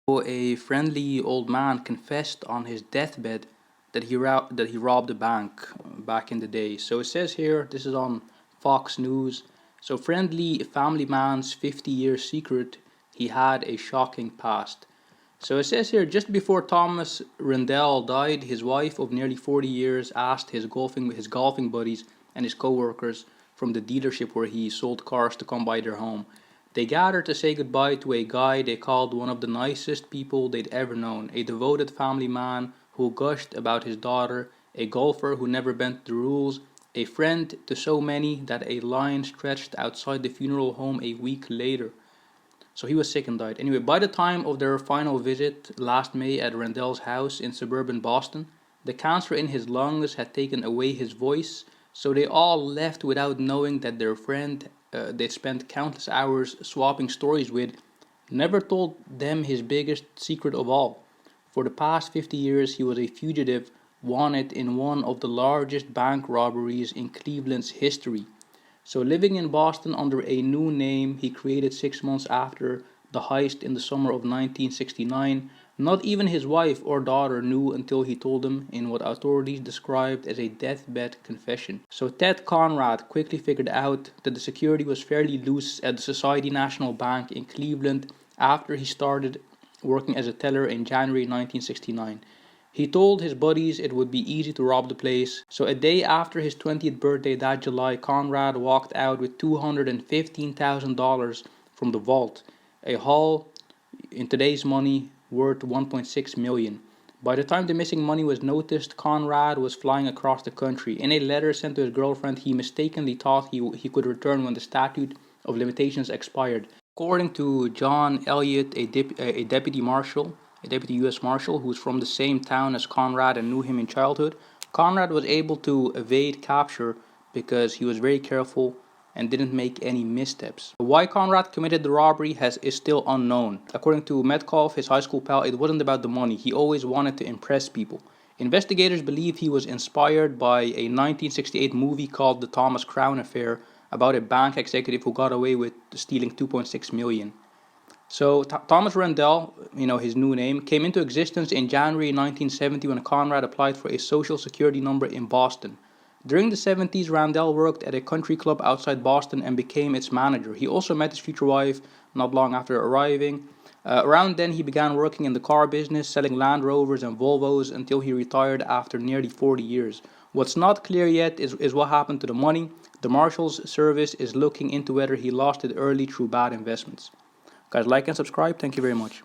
A friendly old man confessed on his deathbed that he robbed a bank back in the day. So it says here, this is on Fox News. So friendly family man's 50-year secret, he had a shocking past. So it says here, just before Thomas Randele died, his wife of nearly 40 years asked his golfing buddies and his co-workers from the dealership where he sold cars to come by their home. They gathered to say goodbye to a guy they called one of the nicest people they'd ever known, a devoted family man who gushed about his daughter, a golfer who never bent the rules, a friend to so many that a line stretched outside the funeral home a week later. So he was sick and died. Anyway, by the time of their final visit last May at Randell's house in suburban Boston, the cancer in his lungs had taken away his voice, so they all left without knowing that their friend they'd spent countless hours swapping stories with never told them his biggest secret of all. For the past 50 years, he was a fugitive wanted in one of the largest bank robberies in Cleveland's history. So, living in Boston under a new name he created 6 months after the heist in the summer of 1969, not even his wife or daughter knew until he told them in what authorities described as a deathbed confession. So, Ted Conrad quickly figured out that the security was fairly loose at the Society National Bank in Cleveland after he started working as a teller in January 1969. He told his buddies it would be easy to rob the place, so a day after his 20th birthday that July, Conrad walked out with $215,000 from the vault, a haul in today's money worth 1.6 million. By the time the missing money was noticed, Conrad was flying across the country. In a letter sent to his girlfriend, he mistakenly thought he could return when the statute of limitations expired. According to John Elliott, a deputy marshal, a deputy U.S. Marshal who was from the same town as Conrad and knew him in childhood, Conrad was able to evade capture because he was very careful and didn't make any missteps. Why Conrad committed the robbery is still unknown. According to Metcalf, his high school pal, it wasn't about the money. He always wanted to impress people. Investigators believe he was inspired by a 1968 movie called The Thomas Crown Affair about a bank executive who got away with stealing 2.6 million. So Thomas Randele, his new name, came into existence in January 1970 when Conrad applied for a social security number in Boston. During the 70s, Randele worked at a country club outside Boston and became its manager. He also met his future wife not long after arriving. Around then, he began working in the car business, selling Land Rovers and Volvos until he retired after nearly 40 years. What's not clear yet is what happened to the money. The Marshal's Service is looking into whether he lost it early through bad investments. Guys, like and subscribe. Thank you very much.